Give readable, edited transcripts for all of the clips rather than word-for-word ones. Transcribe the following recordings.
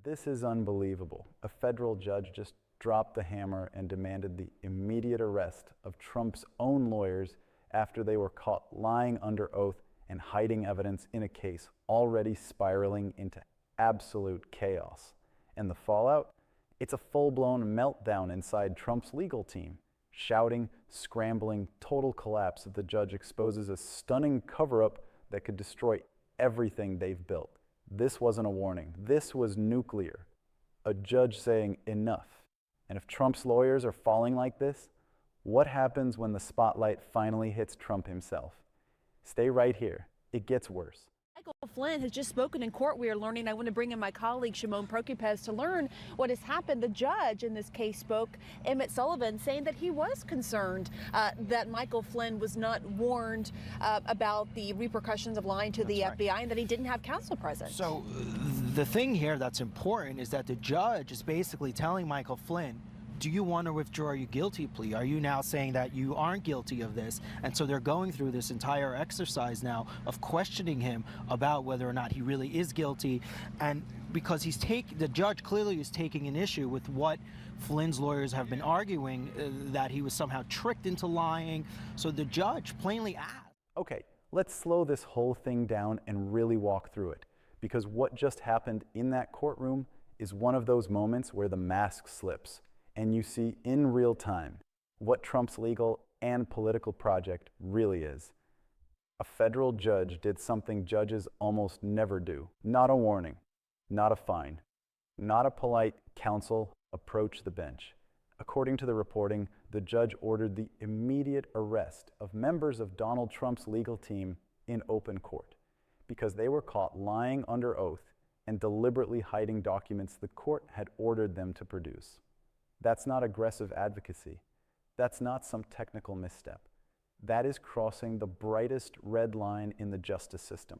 This is unbelievable. A federal judge just dropped the hammer and demanded the immediate arrest of Trump's own lawyers after they were caught lying under oath and hiding evidence in a case already spiraling into absolute chaos. And the fallout? It's a full-blown meltdown inside Trump's legal team. Shouting, scrambling, total collapse as the judge exposes a stunning cover-up that could destroy everything they've built. This wasn't a warning. This was nuclear. A judge saying enough. And if Trump's lawyers are falling like this, what happens when the spotlight finally hits Trump himself? Stay right here. It gets worse. Michael Flynn has just spoken in court. We are learning. I want to bring in my colleague Shimon Prokupecz to learn what has happened. The judge in this case spoke, Emmett Sullivan, saying that he was concerned that Michael Flynn was not warned about the repercussions of lying to the FBI and that he didn't have counsel present. So the thing here that's important is that the judge is basically telling Michael Flynn, do you want to withdraw your guilty plea? Are you now saying that you aren't guilty of this? And so they're going through this entire exercise now of questioning him about whether or not he really is guilty. And because the judge clearly is taking an issue with what Flynn's lawyers have been arguing, that he was somehow tricked into lying. So the judge plainly asked. Okay, let's slow this whole thing down and really walk through it. Because what just happened in that courtroom is one of those moments where the mask slips. And you see in real time what Trump's legal and political project really is. A federal judge did something judges almost never do. Not a warning, not a fine, not a polite counsel, approach the bench. According to the reporting, the judge ordered the immediate arrest of members of Donald Trump's legal team in open court because they were caught lying under oath and deliberately hiding documents the court had ordered them to produce. That's not aggressive advocacy. That's not some technical misstep. That is crossing the brightest red line in the justice system.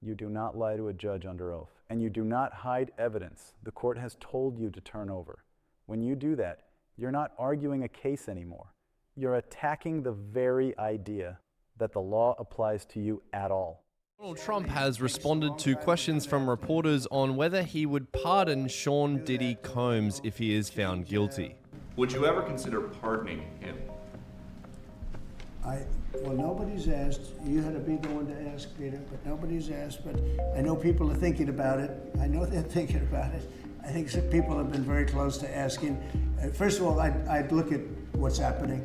You do not lie to a judge under oath, and you do not hide evidence the court has told you to turn over. When you do that, you're not arguing a case anymore. You're attacking the very idea that the law applies to you at all. Donald Trump has responded to questions from reporters on whether he would pardon Sean Diddy Combs if he is found guilty. Would you ever consider pardoning him? Well, nobody's asked. You had to be the one to ask, Peter, but nobody's asked. But I know people are thinking about it. I know they're thinking about it. I think some people have been very close to asking. First of all, I'd look at what's happening,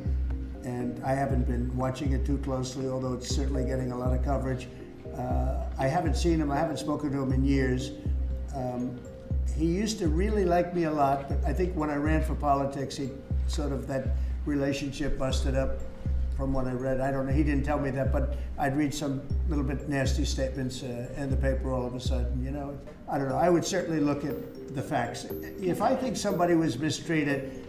and I haven't been watching it too closely, although it's certainly getting a lot of coverage. I haven't seen him, I haven't spoken to him in years. He used to really like me a lot, but I think when I ran for politics, that relationship busted up from what I read. I don't know, he didn't tell me that, but I'd read some little bit nasty statements in the paper all of a sudden, you know. I don't know, I would certainly look at the facts. If I think somebody was mistreated,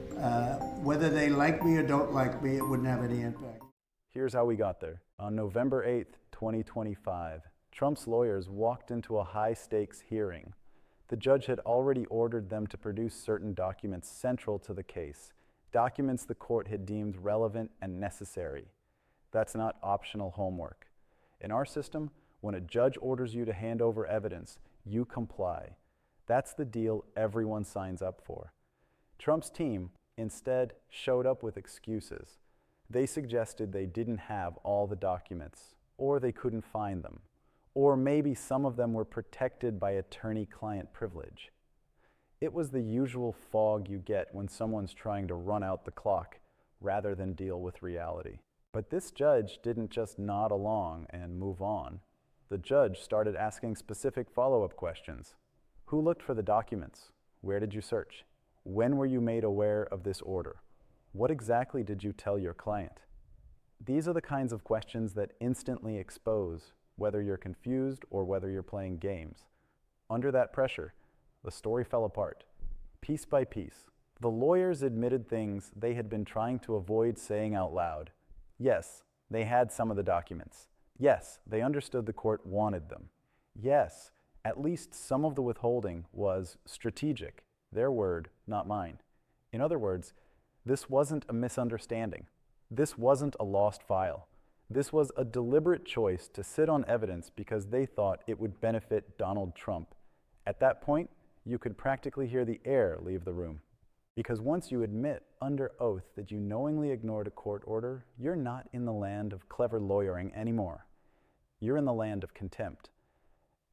whether they like me or don't like me, it wouldn't have any impact. Here's how we got there. On November 8th, 2025, Trump's lawyers walked into a high-stakes hearing. The judge had already ordered them to produce certain documents central to the case, documents the court had deemed relevant and necessary. That's not optional homework. In our system, when a judge orders you to hand over evidence, you comply. That's the deal everyone signs up for. Trump's team instead showed up with excuses. They suggested they didn't have all the documents, or they couldn't find them, or maybe some of them were protected by attorney-client privilege. It was the usual fog you get when someone's trying to run out the clock rather than deal with reality. But this judge didn't just nod along and move on. The judge started asking specific follow-up questions. Who looked for the documents? Where did you search? When were you made aware of this order? What exactly did you tell your client? These are the kinds of questions that instantly expose whether you're confused or whether you're playing games. Under that pressure, the story fell apart, piece by piece. The lawyers admitted things they had been trying to avoid saying out loud. Yes, they had some of the documents. Yes, they understood the court wanted them. Yes, at least some of the withholding was strategic, their word, not mine. In other words, this wasn't a misunderstanding. This wasn't a lost file. This was a deliberate choice to sit on evidence because they thought it would benefit Donald Trump. At that point, You could practically hear the air leave the room. Because once you admit under oath that you knowingly ignored a court order, you're not in the land of clever lawyering anymore. You're in the land of contempt.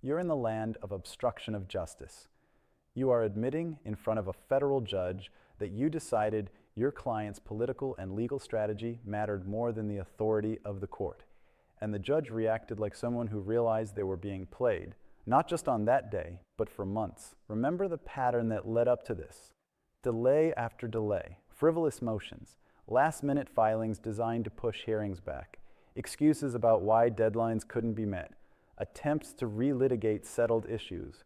You're in the land of obstruction of justice. You are admitting in front of a federal judge that you decided your client's political and legal strategy mattered more than the authority of the court. And the judge reacted like someone who realized they were being played, not just on that day, but for months. Remember the pattern that led up to this. Delay after delay, frivolous motions, last-minute filings designed to push hearings back, excuses about why deadlines couldn't be met, attempts to relitigate settled issues.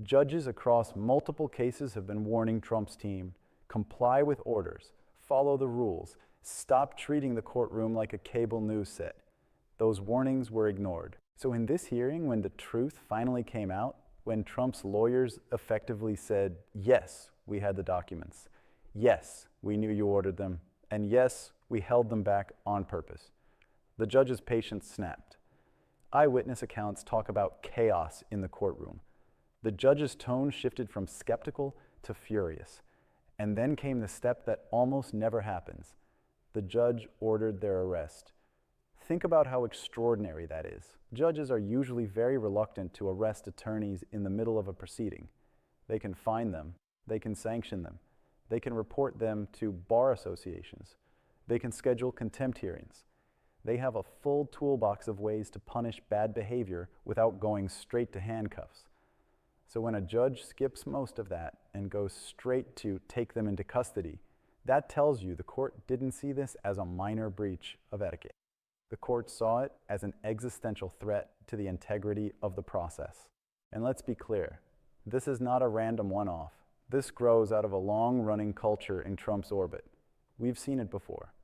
Judges across multiple cases have been warning Trump's team, comply with orders, follow the rules, stop treating the courtroom like a cable news set. Those warnings were ignored. So in this hearing, when the truth finally came out, when Trump's lawyers effectively said, yes, we had the documents, yes, we knew you ordered them, and yes, we held them back on purpose, the judge's patience snapped. Eyewitness accounts talk about chaos in the courtroom. The judge's tone shifted from skeptical to furious. And then came the step that almost never happens. The judge ordered their arrest. Think about how extraordinary that is. Judges are usually very reluctant to arrest attorneys in the middle of a proceeding. They can fine them. They can sanction them. They can report them to bar associations. They can schedule contempt hearings. They have a full toolbox of ways to punish bad behavior without going straight to handcuffs. So when a judge skips most of that and goes straight to take them into custody, that tells you the court didn't see this as a minor breach of etiquette. The court saw it as an existential threat to the integrity of the process. And let's be clear, this is not a random one-off. This grows out of a long-running culture in Trump's orbit. We've seen it before.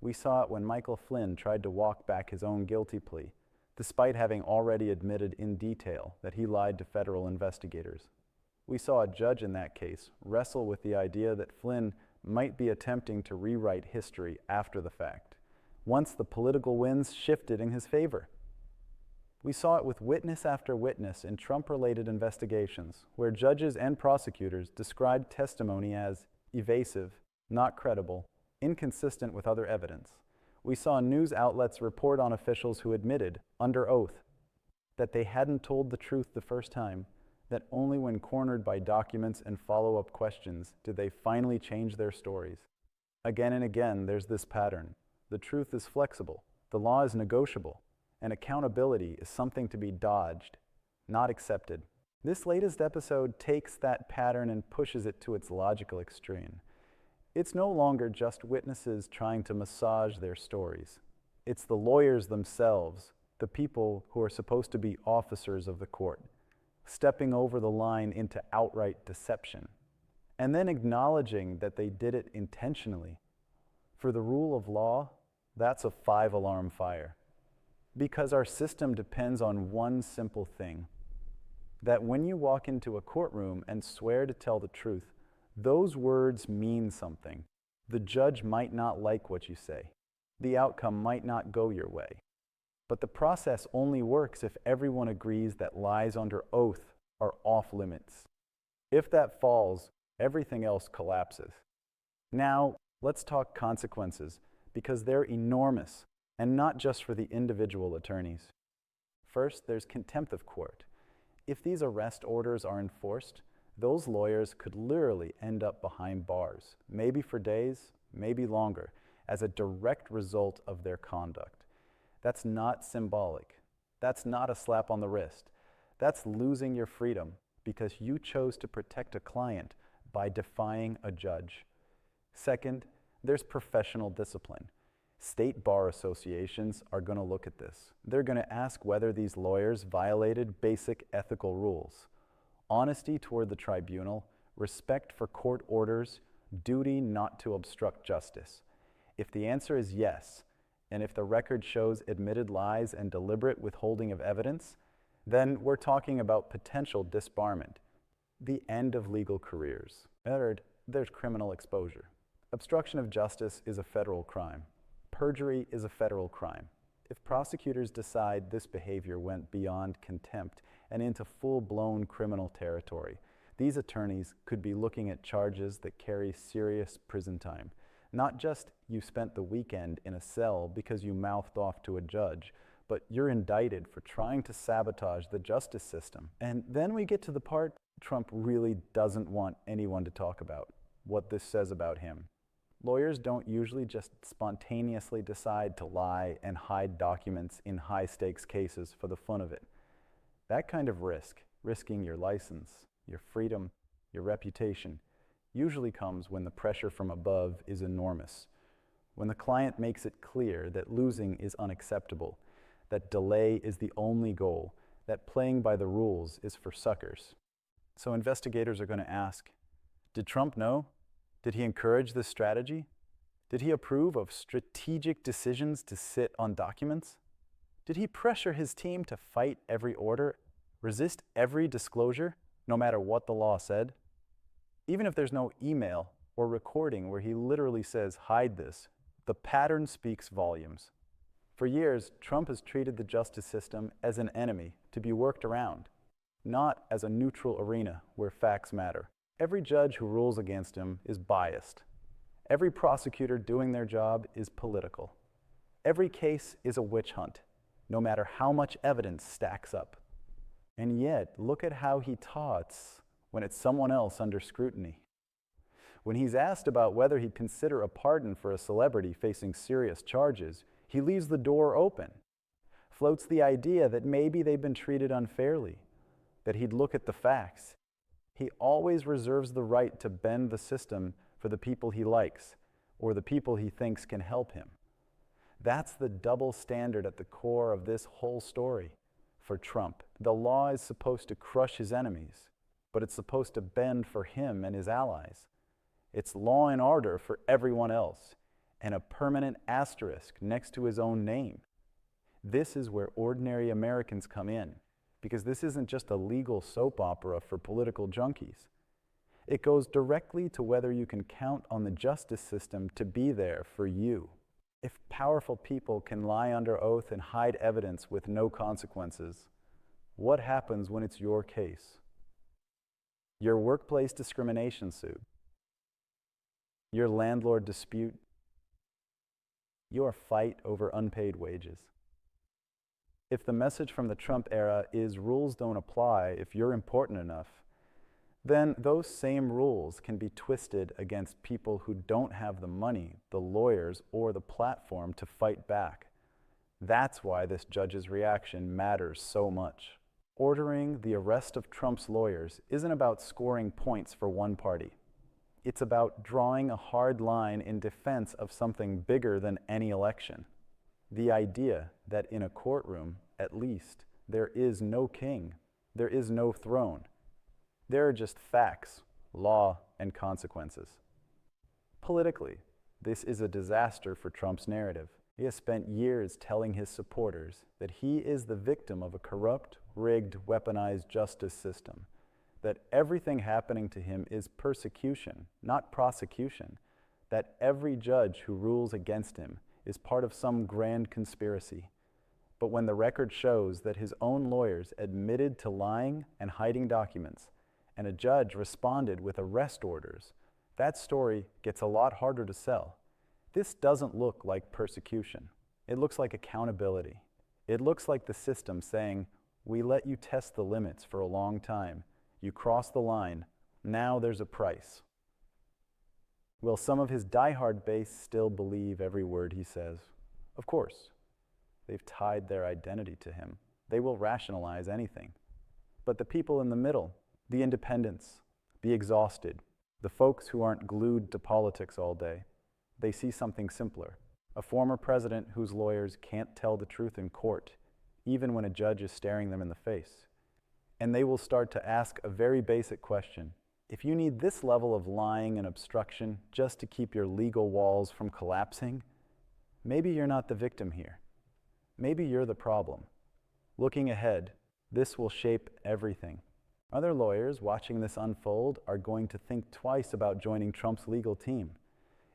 We saw it when Michael Flynn tried to walk back his own guilty plea, despite having already admitted in detail that he lied to federal investigators. We saw a judge in that case wrestle with the idea that Flynn might be attempting to rewrite history after the fact, once the political winds shifted in his favor. We saw it with witness after witness in Trump-related investigations, where judges and prosecutors described testimony as evasive, not credible, inconsistent with other evidence. We saw news outlets report on officials who admitted, under oath, that they hadn't told the truth the first time, that only when cornered by documents and follow-up questions did they finally change their stories. Again and again, there's this pattern. The truth is flexible, the law is negotiable, and accountability is something to be dodged, not accepted. This latest episode takes that pattern and pushes it to its logical extreme. It's no longer just witnesses trying to massage their stories. It's the lawyers themselves, the people who are supposed to be officers of the court, stepping over the line into outright deception, and then acknowledging that they did it intentionally. For the rule of law, that's a 5-alarm fire. Because our system depends on one simple thing, that when you walk into a courtroom and swear to tell the truth, those words mean something. The judge might not like what you say. The outcome might not go your way. But the process only works if everyone agrees that lies under oath are off limits. If that falls, everything else collapses. Now, let's talk consequences, because they're enormous, and not just for the individual attorneys. First, there's contempt of court. If these arrest orders are enforced, those lawyers could literally end up behind bars, maybe for days, maybe longer, as a direct result of their conduct. That's not symbolic. That's not a slap on the wrist. That's losing your freedom because you chose to protect a client by defying a judge. Second, there's professional discipline. State bar associations are going to look at this. They're going to ask whether these lawyers violated basic ethical rules. Honesty toward the tribunal, respect for court orders, duty not to obstruct justice. If the answer is yes, and if the record shows admitted lies and deliberate withholding of evidence, then we're talking about potential disbarment, the end of legal careers. Third, there's criminal exposure. Obstruction of justice is a federal crime. Perjury is a federal crime. If prosecutors decide this behavior went beyond contempt and into full-blown criminal territory, These attorneys could be looking at charges that carry serious prison time. Not just you spent the weekend in a cell because you mouthed off to a judge, but you're indicted for trying to sabotage the justice system. And then we get to the part Trump really doesn't want anyone to talk about, what this says about him. Lawyers don't usually just spontaneously decide to lie and hide documents in high-stakes cases for the fun of it. That kind of risk, risking your license, your freedom, your reputation, usually comes when the pressure from above is enormous, when the client makes it clear that losing is unacceptable, that delay is the only goal, that playing by the rules is for suckers. So investigators are going to ask, did Trump know? Did he encourage this strategy? Did he approve of strategic decisions to sit on documents? Did he pressure his team to fight every order, resist every disclosure, no matter what the law said? Even if there's no email or recording where he literally says, hide this, the pattern speaks volumes. For years, Trump has treated the justice system as an enemy to be worked around, not as a neutral arena where facts matter. Every judge who rules against him is biased. Every prosecutor doing their job is political. Every case is a witch hunt, no matter how much evidence stacks up. And yet, look at how he tots when it's someone else under scrutiny. When he's asked about whether he'd consider a pardon for a celebrity facing serious charges, he leaves the door open, floats the idea that maybe they've been treated unfairly, that he'd look at the facts. He always reserves the right to bend the system for the people he likes or the people he thinks can help him. That's the double standard at the core of this whole story. For Trump, the law is supposed to crush his enemies, but it's supposed to bend for him and his allies. It's law and order for everyone else, and a permanent asterisk next to his own name. This is where ordinary Americans come in, because this isn't just a legal soap opera for political junkies. It goes directly to whether you can count on the justice system to be there for you. If powerful people can lie under oath and hide evidence with no consequences, what happens when it's your case? Your workplace discrimination suit, your landlord dispute, your fight over unpaid wages. If the message from the Trump era is rules don't apply if you're important enough, then those same rules can be twisted against people who don't have the money, the lawyers, or the platform to fight back. That's why this judge's reaction matters so much. Ordering the arrest of Trump's lawyers isn't about scoring points for one party. It's about drawing a hard line in defense of something bigger than any election. The idea that in a courtroom, at least, there is no king, there is no throne. There are just facts, law, and consequences. Politically, this is a disaster for Trump's narrative. He has spent years telling his supporters that he is the victim of a corrupt, rigged, weaponized justice system, that everything happening to him is persecution, not prosecution, that every judge who rules against him is part of some grand conspiracy. But when the record shows that his own lawyers admitted to lying and hiding documents, and a judge responded with arrest orders, that story gets a lot harder to sell. This doesn't look like persecution. It looks like accountability. It looks like the system saying, we let you test the limits for a long time. You crossed the line. Now there's a price. Will some of his diehard base still believe every word he says? Of course. They've tied their identity to him. They will rationalize anything. But the people in the middle, the independents, the exhausted, the folks who aren't glued to politics all day, they see something simpler. A former president whose lawyers can't tell the truth in court, even when a judge is staring them in the face. And they will start to ask a very basic question. If you need this level of lying and obstruction just to keep your legal walls from collapsing, maybe you're not the victim here. Maybe you're the problem. Looking ahead, this will shape everything. Other lawyers watching this unfold are going to think twice about joining Trump's legal team.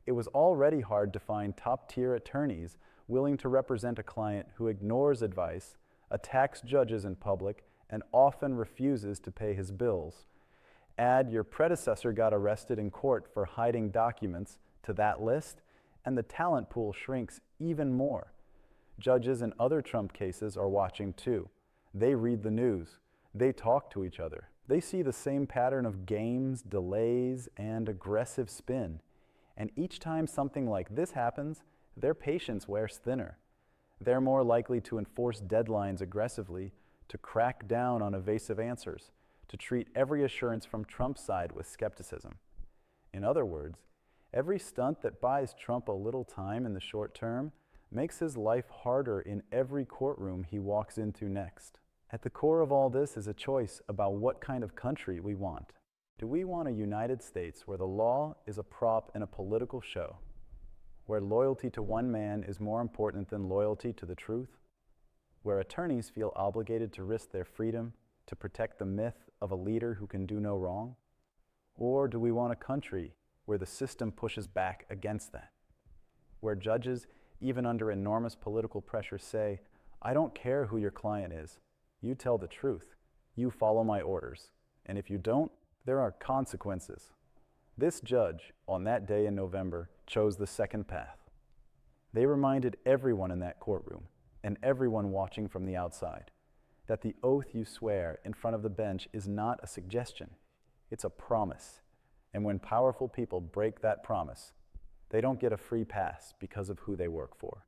It was already hard to find top-tier attorneys willing to represent a client who ignores advice, attacks judges in public, and often refuses to pay his bills. Add your predecessor got arrested in court for hiding documents to that list, and the talent pool shrinks even more. Judges in other Trump cases are watching too. They read the news. They talk to each other. They see the same pattern of games, delays, and aggressive spin. And each time something like this happens, their patience wears thinner. They're more likely to enforce deadlines aggressively, to crack down on evasive answers, to treat every assurance from Trump's side with skepticism. In other words, every stunt that buys Trump a little time in the short term makes his life harder in every courtroom he walks into next. At the core of all this is a choice about what kind of country we want. Do we want a United States where the law is a prop in a political show, where loyalty to one man is more important than loyalty to the truth, where attorneys feel obligated to risk their freedom to protect the myth of a leader who can do no wrong? Or do we want a country where the system pushes back against that, where judges, even under enormous political pressure, say, I don't care who your client is. You tell the truth. You follow my orders. And if you don't, there are consequences. This judge, on that day in November, chose the second path. They reminded everyone in that courtroom, and everyone watching from the outside, that the oath you swear in front of the bench is not a suggestion. It's a promise. And when powerful people break that promise, they don't get a free pass because of who they work for.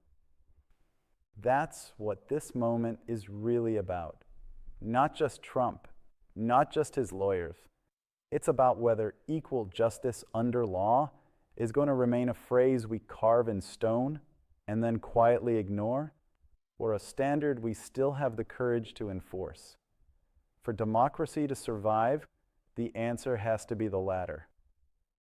That's what this moment is really about. Not just Trump, not just his lawyers. It's about whether equal justice under law is going to remain a phrase we carve in stone and then quietly ignore, or a standard we still have the courage to enforce. For democracy to survive, the answer has to be the latter.